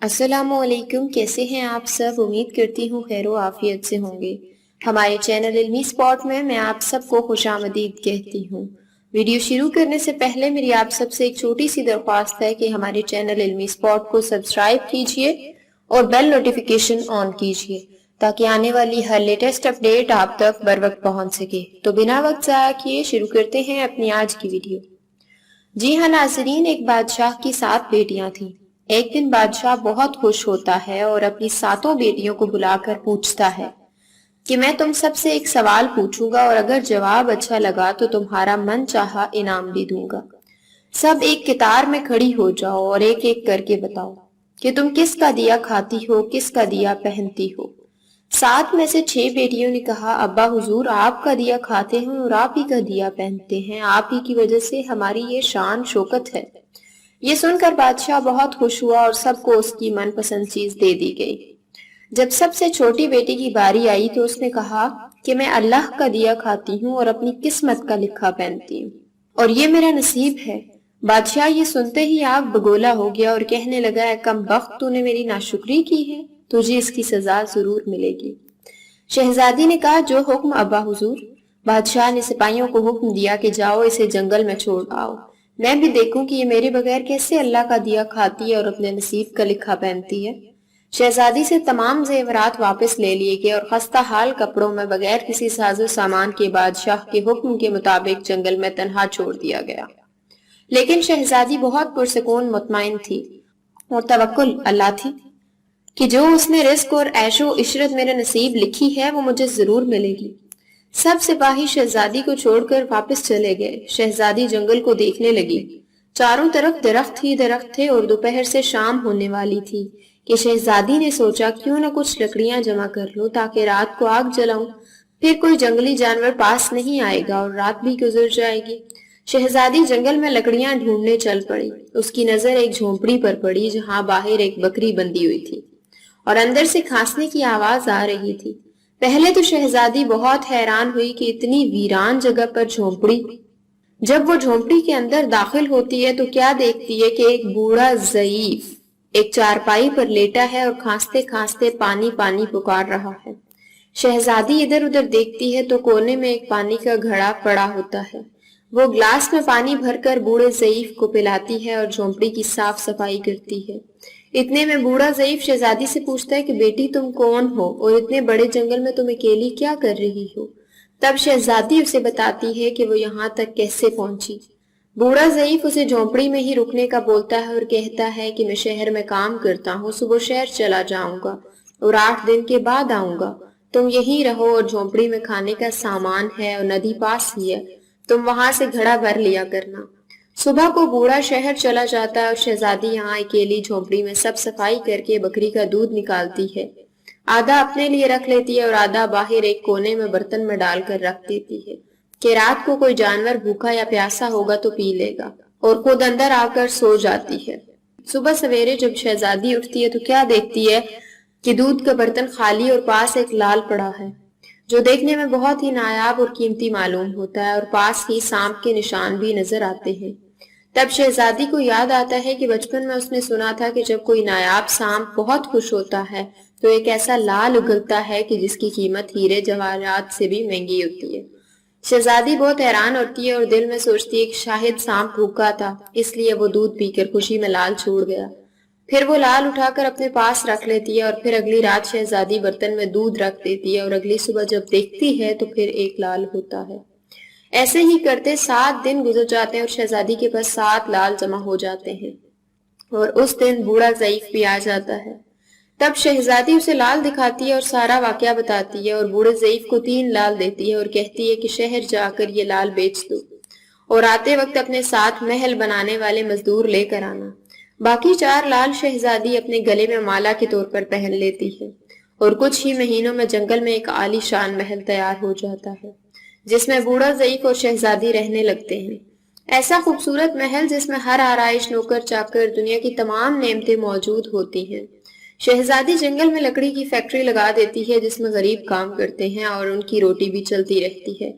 السلام علیکم، کیسے ہیں آپ سب؟ امید کرتی ہوں خیر و عافیت سے ہوں گے۔ ہمارے چینل علمی اسپاٹ میں آپ سب کو خوش آمدید کہتی ہوں۔ ویڈیو شروع کرنے سے پہلے میری آپ سب سے ایک چھوٹی سی درخواست ہے کہ ہمارے چینل علمی اسپاٹ کو سبسکرائب کیجئے اور بیل نوٹیفیکیشن آن کیجئے تاکہ آنے والی ہر لیٹسٹ اپڈیٹ آپ تک بر وقت پہنچ سکے۔ تو بنا وقت ضائع کیے شروع کرتے ہیں اپنی آج کی ویڈیو۔ جی ہاں ناظرین، ایک بادشاہ کی 7 بیٹیاں تھیں۔ ایک دن بادشاہ بہت خوش ہوتا ہے اور اپنی 7 بیٹیوں کو بلا کر پوچھتا ہے کہ میں تم سب سے ایک سوال پوچھوں گا اور اگر جواب اچھا لگا تو تمہارا من چاہا انعام بھی دوں گا۔ سب ایک قطار میں کھڑی ہو جاؤ اور ایک ایک کر کے بتاؤ کہ تم کس کا دیا کھاتی ہو، کس کا دیا پہنتی ہو۔ 7 میں سے 6 بیٹیوں نے کہا، ابا حضور آپ کا دیا کھاتے ہیں اور آپ ہی کا دیا پہنتے ہیں، آپ ہی کی وجہ سے ہماری یہ شان شوکت ہے۔ یہ سن کر بادشاہ بہت خوش ہوا اور سب کو اس کی من پسند چیز دے دی گئی۔ جب سب سے چھوٹی بیٹی کی باری آئی تو اس نے کہا کہ میں اللہ کا دیا کھاتی ہوں اور اپنی قسمت کا لکھا پہنتی ہوں اور یہ میرا نصیب ہے۔ بادشاہ یہ سنتے ہی آگ بگولا ہو گیا اور کہنے لگا، اے کم بخت، تو نے میری ناشکری کی ہے، تجھے اس کی سزا ضرور ملے گی۔ شہزادی نے کہا، جو حکم ابا حضور۔ بادشاہ نے سپاہیوں کو حکم دیا کہ جاؤ اسے جنگل میں چھوڑ آؤ، میں بھی دیکھوں کہ یہ میرے بغیر کیسے اللہ کا دیا کھاتی ہے اور اپنے نصیب کا لکھا پہنتی ہے۔ شہزادی سے تمام زیورات واپس لے لیے گئے اور خستہ حال کپڑوں میں بغیر کسی ساز و سامان کے بادشاہ کے حکم کے مطابق جنگل میں تنہا چھوڑ دیا گیا۔ لیکن شہزادی بہت پرسکون مطمئن تھی اور توکل اللہ تھی کہ جو اس نے رزق اور عیش و عشرت میرے نصیب لکھی ہے وہ مجھے ضرور ملے گی۔ سب سپاہی شہزادی کو چھوڑ کر واپس چلے گئے۔ شہزادی جنگل کو دیکھنے لگی۔ چاروں طرف درخت ہی درخت تھے اور دوپہر سے شام ہونے والی تھی کہ شہزادی نے سوچا کیوں نہ کچھ لکڑیاں جمع کر لوں تاکہ رات کو آگ جلاؤں، پھر کوئی جنگلی جانور پاس نہیں آئے گا اور رات بھی گزر جائے گی۔ شہزادی جنگل میں لکڑیاں ڈھونڈنے چل پڑی۔ اس کی نظر ایک جھونپڑی پر پڑی جہاں باہر ایک بکری بندھی ہوئی تھی اور اندر سے کھانسنے کی آواز آ رہی تھی۔ پہلے تو شہزادی بہت حیران ہوئی کہ اتنی ویران جگہ پر جھونپڑی۔ جب وہ جھونپڑی کے اندر داخل ہوتی ہے تو کیا دیکھتی ہے کہ ایک بوڑھا ضعیف ایک چارپائی پر لیٹا ہے اور کھانستے کھانستے پانی پانی پکار رہا ہے۔ شہزادی ادھر ادھر دیکھتی ہے تو کونے میں ایک پانی کا گھڑا پڑا ہوتا ہے۔ وہ گلاس میں پانی بھر کر بوڑھے ضعیف کو پلاتی ہے اور جھونپڑی کی صاف صفائی کرتی ہے۔ اتنے میں بوڑھا ضعیف شہزادی سے پوچھتا ہے کہ بیٹی تم کون ہو اور اتنے بڑے جنگل میں تم اکیلی کیا کر رہی ہو؟ تب شہزادی اسے بتاتی ہے کہ وہ یہاں تک کیسے پہنچی۔ بوڑھا ضعیف اسے جھونپڑی میں ہی رکنے کا بولتا ہے اور کہتا ہے کہ میں شہر میں کام کرتا ہوں، صبح شہر چلا جاؤں گا اور 8 دن کے بعد آؤں گا۔ تم یہیں رہو اور جھونپڑی میں کھانے کا سامان ہے اور ندی پاس ہی ہے، تم وہاں سے گھڑا بھر لیا کرنا۔ صبح کو بوڑھا شہر چلا جاتا ہے اور شہزادی یہاں اکیلی جھونپڑی میں سب صفائی کر کے بکری کا دودھ نکالتی ہے۔ آدھا اپنے لیے رکھ لیتی ہے اور آدھا باہر ایک کونے میں برتن میں ڈال کر رکھ دیتی ہے کہ رات کو کوئی جانور بھوکا یا پیاسا ہوگا تو پی لے گا، اور خود اندر آ کر سو جاتی ہے۔ صبح سویرے جب شہزادی اٹھتی ہے تو کیا دیکھتی ہے کہ دودھ کا برتن خالی اور پاس ایک لال پڑا ہے جو دیکھنے میں بہت ہی نایاب اور قیمتی معلوم ہوتا ہے اور پاس ہی سانپ کے نشان بھی نظر آتے ہیں۔ تب شہزادی کو یاد آتا ہے کہ بچپن میں اس نے سنا تھا کہ جب کوئی نایاب سانپ بہت خوش ہوتا ہے تو ایک ایسا لال اگلتا ہے کہ جس کی قیمت ہیرے جواہرات سے بھی مہنگی ہوتی ہے۔ شہزادی بہت حیران ہوتی ہے اور دل میں سوچتی ہے کہ شاید سانپ بھوکا تھا اس لیے وہ دودھ پی کر خوشی میں لال چھوڑ گیا۔ پھر وہ لال اٹھا کر اپنے پاس رکھ لیتی ہے اور پھر اگلی رات شہزادی برتن میں دودھ رکھ دیتی ہے اور اگلی صبح جب دیکھتی ہے تو پھر ایک لال ہوتا ہے۔ ایسے ہی کرتے 7 دن گزر جاتے ہیں اور شہزادی کے پاس 7 لال جمع ہو جاتے ہیں اور اس دن بوڑھا ضعیف بھی آ جاتا ہے۔ تب شہزادی اسے لال دکھاتی ہے اور سارا واقعہ بتاتی ہے اور بوڑھے ضعیف کو 3 لال دیتی ہے اور کہتی ہے کہ شہر جا کر یہ لال بیچ دو اور آتے وقت اپنے ساتھ محل بنانے والے مزدور لے کر آنا۔ باقی 4 لال شہزادی اپنے گلے میں مالا کے طور پر پہن لیتی ہے اور کچھ ہی مہینوں میں جنگل میں ایک عالی شان محل تیار ہو جاتا ہے جس میں بوڑھا ضعیف اور شہزادی رہنے لگتے ہیں۔ ایسا خوبصورت محل جس میں ہر آرائش، نوکر چاکر، دنیا کی تمام نعمتیں موجود ہوتی ہیں۔ شہزادی جنگل میں لکڑی کی فیکٹری لگا دیتی ہے جس میں غریب کام کرتے ہیں اور ان کی روٹی بھی چلتی رہتی ہے۔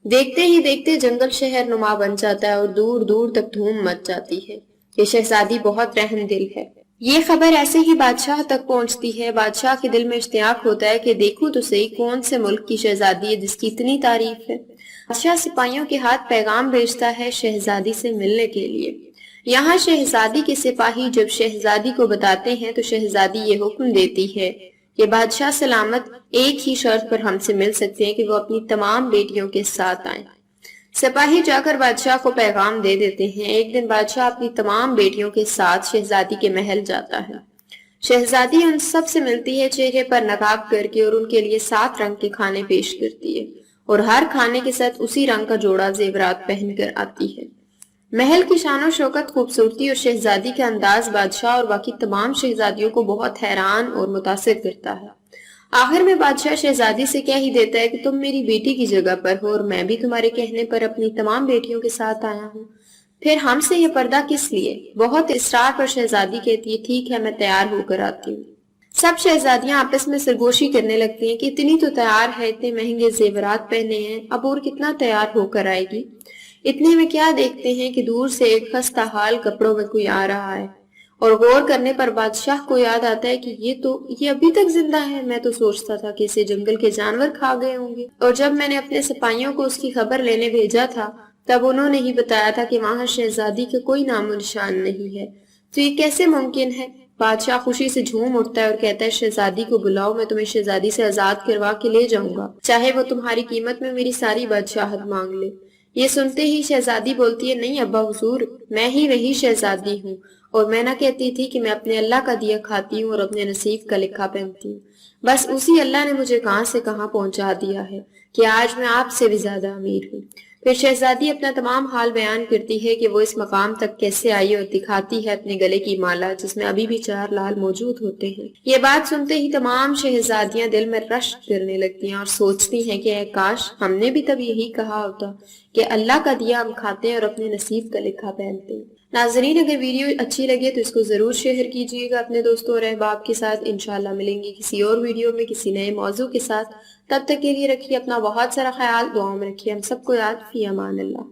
دیکھتے ہی دیکھتے جنگل شہر نما بن جاتا ہے اور دور دور تک دھوم مچ جاتی ہے۔ یہ شہزادی بہت رحم دل ہے یہ خبر ایسے ہی بادشاہ تک پہنچتی ہے۔ بادشاہ کے دل میں اشتیاق ہوتا ہے کہ دیکھوں تو صحیح کون سے ملک کی شہزادی ہے جس کی اتنی تعریف ہے۔ بادشاہ سپاہیوں کے ہاتھ پیغام بھیجتا ہے شہزادی سے ملنے کے لیے۔ یہاں شہزادی کے سپاہی جب شہزادی کو بتاتے ہیں تو شہزادی یہ حکم دیتی ہے کہ بادشاہ سلامت ایک ہی شرط پر ہم سے مل سکتے ہیں کہ وہ اپنی تمام بیٹیوں کے ساتھ آئیں۔ سپاہی جا کر بادشاہ کو پیغام دے دیتے ہیں۔ ایک دن بادشاہ اپنی تمام بیٹیوں کے ساتھ شہزادی کے محل جاتا ہے۔ شہزادی ان سب سے ملتی ہے، چہرے پر نقاب کر کے، اور ان کے لیے 7 رنگ کے کھانے پیش کرتی ہے، اور ہر کھانے کے ساتھ اسی رنگ کا جوڑا زیورات پہن کر آتی ہے۔ محل کی شان و شوکت، خوبصورتی اور شہزادی کا انداز بادشاہ اور باقی تمام شہزادیوں کو بہت حیران اور متاثر کرتا ہے۔ آخر میں بادشاہ شہزادی سے کہہ ہی دیتا ہے کہ تم میری بیٹی کی جگہ پر ہو اور میں بھی تمہارے کہنے پر اپنی تمام بیٹیوں کے ساتھ آیا ہوں، پھر ہم سے یہ پردہ کس لیے؟ بہت اصرار پر شہزادی کہتی ہے ٹھیک ہے میں تیار ہو کر آتی ہوں۔ سب شہزادیاں آپس میں سرگوشی کرنے لگتی ہیں کہ اتنی تو تیار ہے، اتنے مہنگے زیورات پہنے ہیں، اب اور کتنا تیار ہو کر آئے گی۔ اتنے میں کیا دیکھتے ہیں کہ دور سے ایک خستہ حال کپڑوں میں کوئی آ رہا ہے، اور غور کرنے پر بادشاہ کو یاد آتا ہے کہ یہ ابھی تک زندہ ہے۔ میں تو سوچتا تھا کہ اسے جنگل کے جانور کھا گئے ہوں گے، اور جب میں نے اپنے سپاہیوں کو اس کی خبر لینے بھیجا تھا تب انہوں نے ہی بتایا تھا کہ وہاں شہزادی کا کوئی نام و نشان نہیں ہے، تو یہ کیسے ممکن ہے؟ بادشاہ خوشی سے جھوم اٹھتا ہے اور کہتا ہے شہزادی کو بلاؤ، میں تمہیں شہزادی سے آزاد کروا کے لے جاؤں گا، چاہے وہ تمہاری قیمت میں میری ساری بادشاہت مانگ لے۔ یہ سنتے ہی شہزادی بولتی ہے نہیں ابا حضور، میں ہی وہی شہزادی ہوں، اور میں نہ کہتی تھی کہ میں اپنے اللہ کا دیا کھاتی ہوں اور اپنے نصیب کا لکھا پہنتی ہوں، بس اسی اللہ نے مجھے کہاں سے کہاں پہنچا دیا ہے کہ آج میں آپ سے بھی زیادہ امیر ہوں۔ پھر شہزادی اپنا تمام حال بیان کرتی ہے کہ وہ اس مقام تک کیسے آئی، اور دکھاتی ہے اپنے گلے کی مالا جس میں ابھی بھی 4 لال موجود ہوتے ہیں۔ یہ بات سنتے ہی تمام شہزادیاں دل میں رشک کرنے لگتی ہیں اور سوچتی ہیں کہ اے کاش ہم نے بھی تب یہی کہا ہوتا کہ اللہ کا دیا ہم کھاتے ہیں اور اپنے نصیب کا لکھا پہنتے ہیں۔ ناظرین اگر ویڈیو اچھی لگے تو اس کو ضرور شیئر کیجیے گا اپنے دوستوں اور احباب کے ساتھ۔ انشاءاللہ ملیں گے کسی اور ویڈیو میں کسی نئے موضوع کے ساتھ، تب تک کے لیے رکھیے اپنا بہت سارا خیال، دعاؤں میں رکھیے ہم سب کو یاد، فی امان اللہ۔